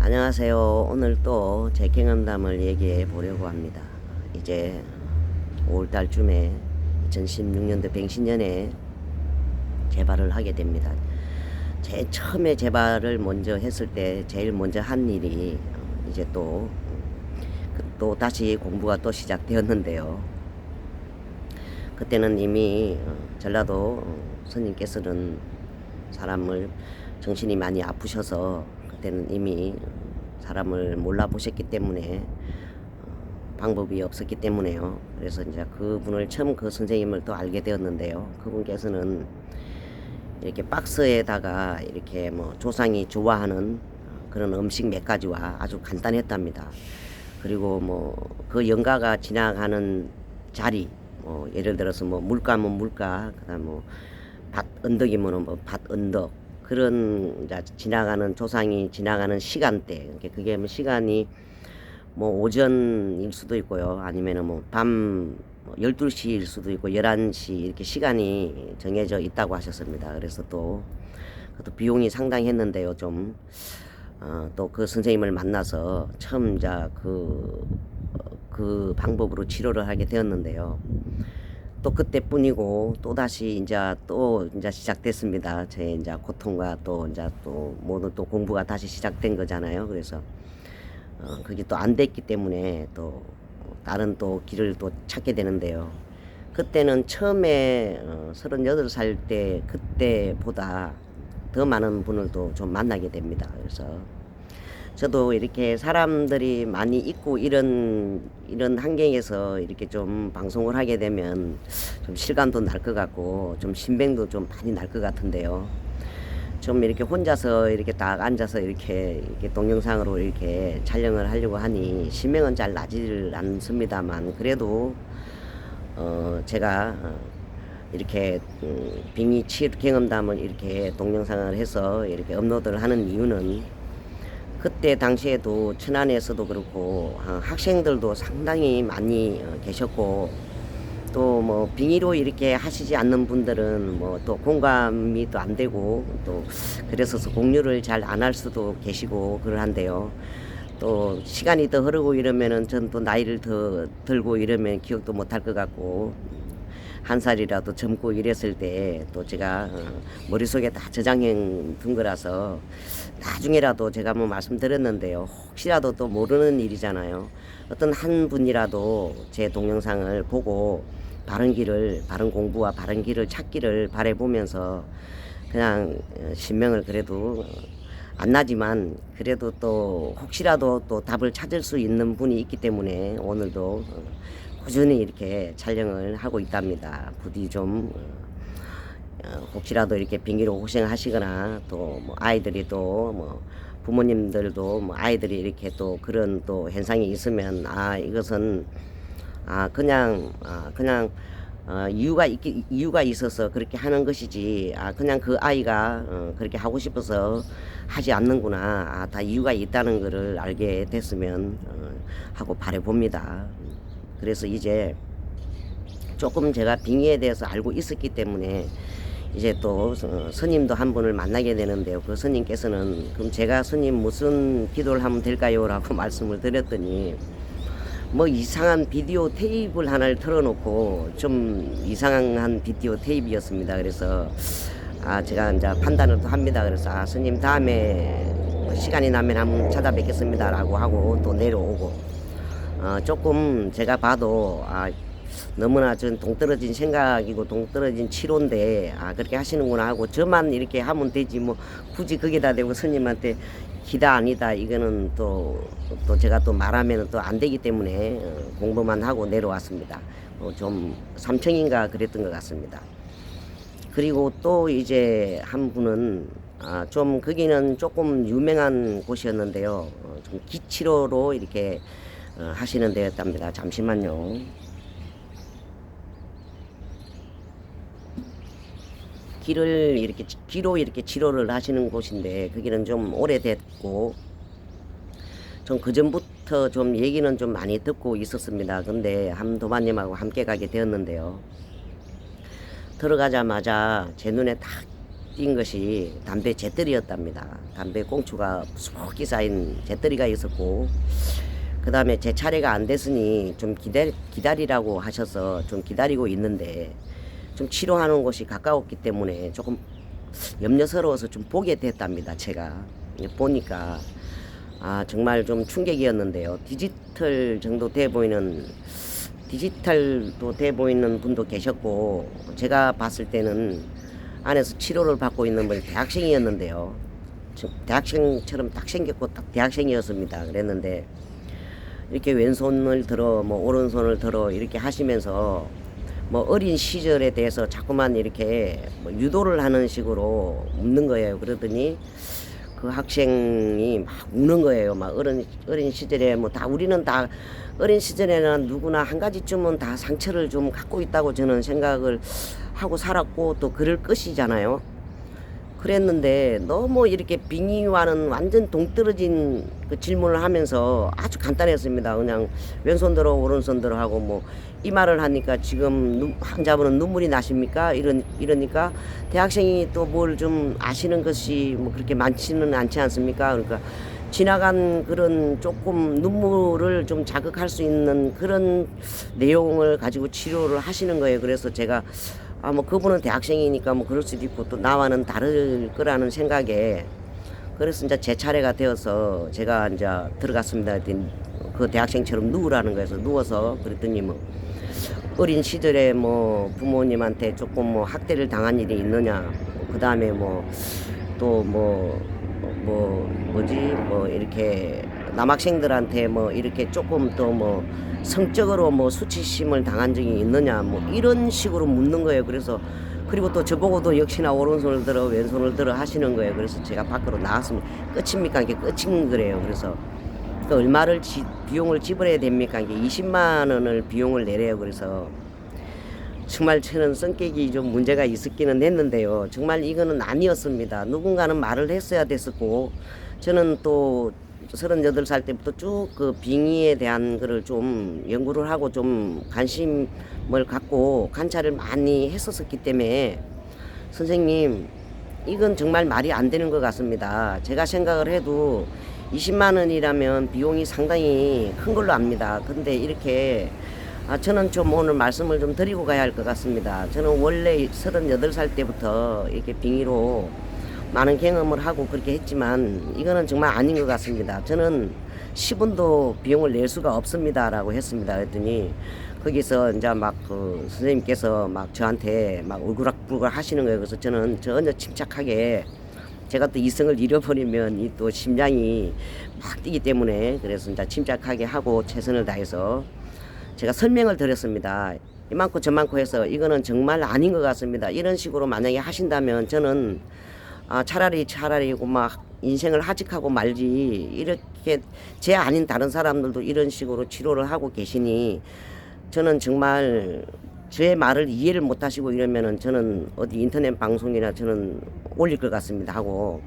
안녕하세요. 오늘 또 제 경험담을 얘기해 보려고 합니다. 이제 5월달쯤에 2016년도 뱅신년에 재발을 하게 됩니다. 제일 처음에 재발을 먼저 했을 때 제일 먼저 한 일이 이제 또 다시 공부가 또 시작되었는데요. 그때는 이미 전라도 스님께서는 사람을 정신이 많이 아프셔서 그때는 이미 사람을 몰라보셨기 때문에 방법이 없었기 때문에요. 그래서 이제 그분을 처음 그 선생님을 또 알게 되었는데요. 그분께서는 이렇게 박스에다가 이렇게 뭐 조상이 좋아하는 그런 음식 몇 가지와 아주 간단했답니다. 그리고 뭐 그 영가가 지나가는 자리, 뭐 예를 들어서 뭐 물가면 물가, 그다음 뭐 밭 언덕이면 뭐 밭 언덕, 그런 이제 지나가는 조상이 지나가는 시간대, 그게 뭐 시간이 뭐 오전일 수도 있고요, 아니면은 뭐 밤 12시일 수도 있고 11시 이렇게 시간이 정해져 있다고 하셨습니다. 그래서 또 그것도 비용이 상당히 했는데요. 좀 또 그 선생님을 만나서 처음 이제 그 방법으로 치료를 하게 되었는데요. 또 그때뿐이고 또 다시 이제 시작됐습니다. 제 이제 고통과 또 모든 또 공부가 다시 시작된 거잖아요. 그래서 그게 또 안 됐기 때문에 또 다른 또 길을 또 찾게 되는데요. 그때는 처음에 38살 때 그때보다 더 많은 분을 또 좀 만나게 됩니다. 그래서 저도 이렇게 사람들이 많이 있고 이런 환경에서 이렇게 좀 방송을 하게 되면 좀 실감도 날 것 같고 좀 신병도 좀 많이 날 것 같은데요. 좀 이렇게 혼자서 이렇게 딱 앉아서 이렇게 동영상으로 이렇게 촬영을 하려고 하니 신명은 잘 나지를 않습니다만, 그래도 제가 이렇게 빙의 치유 경험담을 이렇게 동영상을 해서 이렇게 업로드를 하는 이유는, 그때 당시에도 천안에서도 그렇고 학생들도 상당히 많이 계셨고, 또 뭐 빙의로 이렇게 하시지 않는 분들은 뭐 또 공감이 또 안 되고, 또 그래서 공유를 잘 안 할 수도 계시고 그러한데요. 또 시간이 더 흐르고 이러면은 전 또 나이를 더 들고 이러면 기억도 못 할 것 같고, 한 살이라도 젊고 이랬을 때 또 제가 머릿속에 다 저장해 둔 거라서 나중에라도 제가 뭐 말씀드렸는데요. 혹시라도 또 모르는 일이잖아요. 어떤 한 분이라도 제 동영상을 보고 바른 길을, 바른 공부와 바른 길을 찾기를 바라보면서 그냥 신명을 그래도 안 나지만 그래도 또 혹시라도 또 답을 찾을 수 있는 분이 있기 때문에 오늘도 꾸준히 이렇게 촬영을 하고 있답니다. 부디 좀 혹시라도 이렇게 빙의로 고생하시거나 또 뭐 아이들이 또 뭐 부모님들도 뭐 아이들이 이렇게 또 그런 또 현상이 있으면 이것은 그냥 이유가 있어서 그렇게 하는 것이지, 그냥 그 아이가 그렇게 하고 싶어서 하지 않는구나, 다 이유가 있다는 것을 알게 됐으면 하고 바라봅니다. 그래서 이제 조금 제가 빙의에 대해서 알고 있었기 때문에 이제 또 스님도 한 분을 만나게 되는데요. 그 스님께서는 그럼 제가 스님 무슨 기도를 하면 될까요? 라고 말씀을 드렸더니 뭐 이상한 비디오 테이프를 하나를 틀어놓고, 좀 이상한 비디오 테이프였습니다. 그래서 제가 이제 판단을 또 합니다. 그래서 스님 다음에 시간이 나면 한번 찾아뵙겠습니다 라고 하고 또 내려오고, 조금 제가 봐도 너무나 전 동떨어진 생각이고 동떨어진 치료인데 그렇게 하시는구나 하고, 저만 이렇게 하면 되지 뭐 굳이 거기다 대고 스님한테 기다 아니다 이거는 또 제가 또 말하면 또 안 되기 때문에 공부만 하고 내려왔습니다. 좀 삼청인가 그랬던 것 같습니다. 그리고 또 이제 한 분은 좀 거기는 조금 유명한 곳이었는데요. 좀 기치료로 이렇게 하시는 데였답니다. 잠시만요. 귀로 이렇게 치료를 하시는 곳인데, 거기는 좀 오래됐고 좀 그전부터 좀 얘기는 좀 많이 듣고 있었습니다. 근데 함도마님하고 함께 가게 되었는데요. 들어가자마자 제 눈에 딱 띈 것이 담배 재떨이였답니다. 담배 꽁초가 수북히 쌓인 재떨이가 있었고, 그 다음에 제 차례가 안 됐으니 좀 기다리라고 하셔서 좀 기다리고 있는데, 좀 치료하는 곳이 가까웠기 때문에 조금 염려스러워서 좀 보게 됐답니다. 제가 보니까 정말 좀 충격이었는데요. 디지털도 돼 보이는 분도 계셨고, 제가 봤을 때는 안에서 치료를 받고 있는 분이 대학생이었는데요. 대학생처럼 딱 생겼고 딱 대학생이었습니다. 그랬는데 이렇게 왼손을 들어 뭐 오른손을 들어 이렇게 하시면서 뭐 어린 시절에 대해서 자꾸만 이렇게 뭐 유도를 하는 식으로 묻는 거예요. 그러더니 그 학생이 막 우는 거예요. 막 어린 시절에 뭐 다 우리는 다 어린 시절에는 누구나 한 가지쯤은 다 상처를 좀 갖고 있다고 저는 생각을 하고 살았고 또 그럴 것이잖아요. 그랬는데 너무 이렇게 빙의와는 완전 동떨어진 그 질문을 하면서 아주 간단했습니다. 그냥 왼손 들어 오른손 들어 하고 뭐 이 말을 하니까 지금 환자분은 눈물이 나십니까? 이러니까 대학생이 또 뭘 좀 아시는 것이 뭐 그렇게 많지는 않지 않습니까? 그러니까 지나간 그런 조금 눈물을 좀 자극할 수 있는 그런 내용을 가지고 치료를 하시는 거예요. 그래서 제가 뭐 그분은 대학생이니까 뭐 그럴 수도 있고 또 나와는 다를 거라는 생각에, 그래서 이제 제 차례가 되어서 제가 이제 들어갔습니다. 그 대학생처럼 누우라는 거에서 누워서 그랬더니 뭐 어린 시절에 뭐 부모님한테 조금 뭐 학대를 당한 일이 있느냐, 그 다음에 뭐 또 뭐지 이렇게 남학생들한테 뭐 이렇게 조금 또 뭐 성적으로 뭐 수치심을 당한 적이 있느냐 뭐 이런 식으로 묻는 거예요. 그래서 그리고 또 저보고도 역시나 오른손을 들어 왼손을 들어 하시는 거예요. 그래서 제가 밖으로 나왔습니다. 끝입니까? 이게 끝인 거래요. 그래서 그 얼마를 비용을 지불해야 됩니까? 이게 20만 원을 비용을 내래요. 그래서 정말 저는 성격이 좀 문제가 있었기는 했는데요. 정말 이거는 아니었습니다. 누군가는 말을 했어야 됐었고, 저는 또 38살 때부터 쭉 그 빙의에 대한 거를 좀 연구를 하고 좀 관심을 갖고 관찰을 많이 했었기 때문에, 선생님 이건 정말 말이 안 되는 것 같습니다. 제가 생각을 해도 20만 원이라면 비용이 상당히 큰 걸로 압니다. 근데 이렇게 저는 좀 오늘 말씀을 좀 드리고 가야 할 것 같습니다. 저는 원래 38살 때부터 이렇게 빙의로 많은 경험을 하고 그렇게 했지만 이거는 정말 아닌 것 같습니다. 저는 10원도 비용을 낼 수가 없습니다 라고 했습니다. 그랬더니 거기서 이제 막 그 선생님께서 막 저한테 막 울그락불그락 하시는 거예요. 그래서 저는 전혀 침착하게, 제가 또 이성을 잃어버리면 이 또 심장이 막 뛰기 때문에, 그래서 이제 침착하게 하고 최선을 다해서 제가 설명을 드렸습니다. 이만큼 저만큼 해서 이거는 정말 아닌 것 같습니다. 이런 식으로 만약에 하신다면 저는 차라리 막 인생을 하직하고 말지, 이렇게 제 아닌 다른 사람들도 이런 식으로 치료를 하고 계시니 저는 정말 제 말을 이해를 못 하시고 이러면은 저는 어디 인터넷 방송이나 저는 올릴 것 같습니다 하고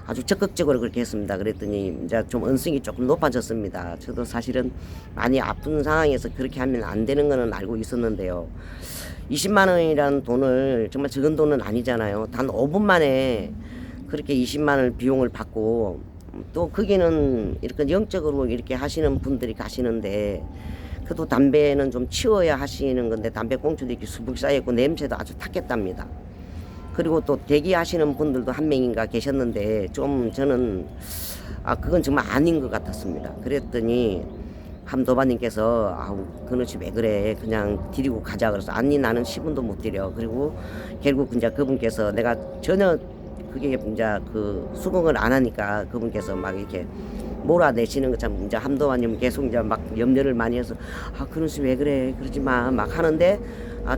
아주 적극적으로 그렇게 했습니다. 그랬더니 이제 좀 언성이 조금 높아졌습니다. 저도 사실은 많이 아픈 상황에서 그렇게 하면 안 되는 거는 알고 있었는데요. 20만 원이라는 돈을 정말 적은 돈은 아니잖아요. 단 5분 만에 그렇게 20만 원 비용을 받고, 또 거기는 이렇게 영적으로 이렇게 하시는 분들이 가시는데, 그래도 담배는 좀 치워야 하시는 건데 담배 꽁초도 이렇게 수북 쌓여있고 냄새도 아주 탁했답니다. 그리고 또 대기하시는 분들도 한 명인가 계셨는데 좀 저는 그건 정말 아닌 것 같았습니다. 그랬더니 함도바님께서 그놈이 왜 그래, 그냥 드리고 가자. 그래서 아니 나는 10원도 못 드려. 그리고 결국 이제 그분께서 내가 전혀 그게 이제 그 수긍을 안 하니까 그분께서 막 이렇게 몰아내시는 것처럼 이제 함도바님 계속 이제 막 염려를 많이 해서 그놈이 왜 그래, 그러지 마 막 하는데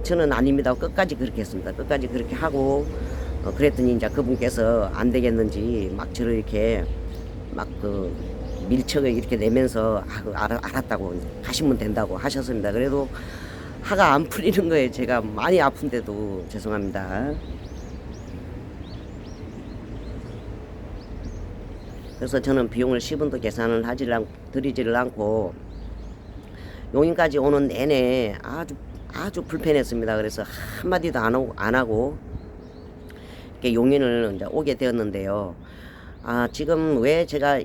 저는 아닙니다. 끝까지 그렇게 했습니다. 끝까지 그렇게 하고 그랬더니 이제 그분께서 안 되겠는지 막 저를 이렇게 막 그 밀착을 이렇게 내면서 알았다고 하시면 된다고 하셨습니다. 그래도 하가 안 풀리는 거예요. 제가 많이 아픈데도 죄송합니다. 그래서 저는 비용을 10원도 계산을 드리지를 않고 용인까지 오는 내내 아주 불편했습니다. 그래서 한마디도 안 하고 이렇게 용인을 이제 오게 되었는데요. 지금 왜 제가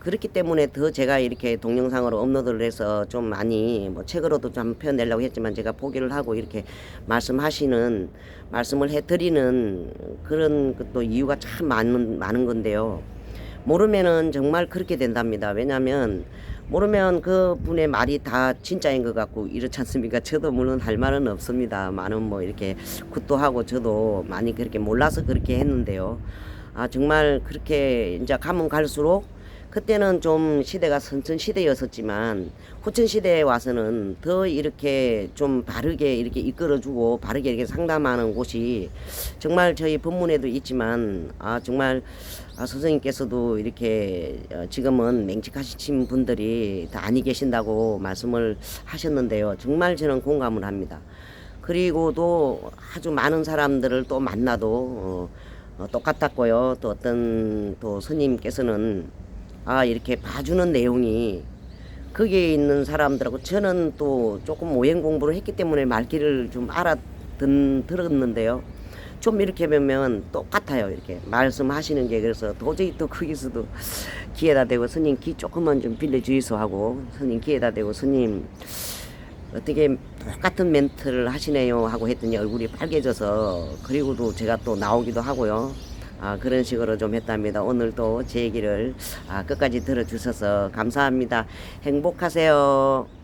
그렇기 때문에 더 제가 이렇게 동영상으로 업로드를 해서 좀 많이 뭐 책으로도 좀 표현내려고 했지만 제가 포기를 하고 이렇게 말씀을 해드리는 그런 또 이유가 참 많은 건데요. 모르면은 정말 그렇게 된답니다. 왜냐면 모르면 그 분의 말이 다 진짜인 것 같고 이렇지 않습니까? 저도 물론 할 말은 없습니다. 많은 뭐 이렇게 굿도 하고 저도 많이 그렇게 몰라서 그렇게 했는데요. 정말 그렇게 이제 가면 갈수록 그때는 좀 시대가 선천시대였었지만 후천시대에 와서는 더 이렇게 좀 바르게 이렇게 이끌어주고 바르게 이렇게 상담하는 곳이 정말 저희 법문에도 있지만 정말 선생님께서도 이렇게 지금은 맹직하신 분들이 다 아니 계신다고 말씀을 하셨는데요. 정말 저는 공감을 합니다. 그리고도 아주 많은 사람들을 또 만나도 똑같았고요. 또 어떤 또 스님께서는 이렇게 봐주는 내용이 거기에 있는 사람들하고 저는 또 조금 오행 공부를 했기 때문에 말귀를 좀 들었는데요. 좀 이렇게 보면 똑같아요. 이렇게 말씀하시는 게. 그래서 도저히 또 거기서도 기회다 대고 스님 기 조금만 좀 빌려주이소 하고 스님 기회다 대고 스님 어떻게 똑같은 멘트를 하시네요 하고 했더니 얼굴이 빨개져서 그리고도 제가 또 나오기도 하고요. 그런 식으로 좀 했답니다. 오늘도 제 얘기를 끝까지 들어주셔서 감사합니다. 행복하세요.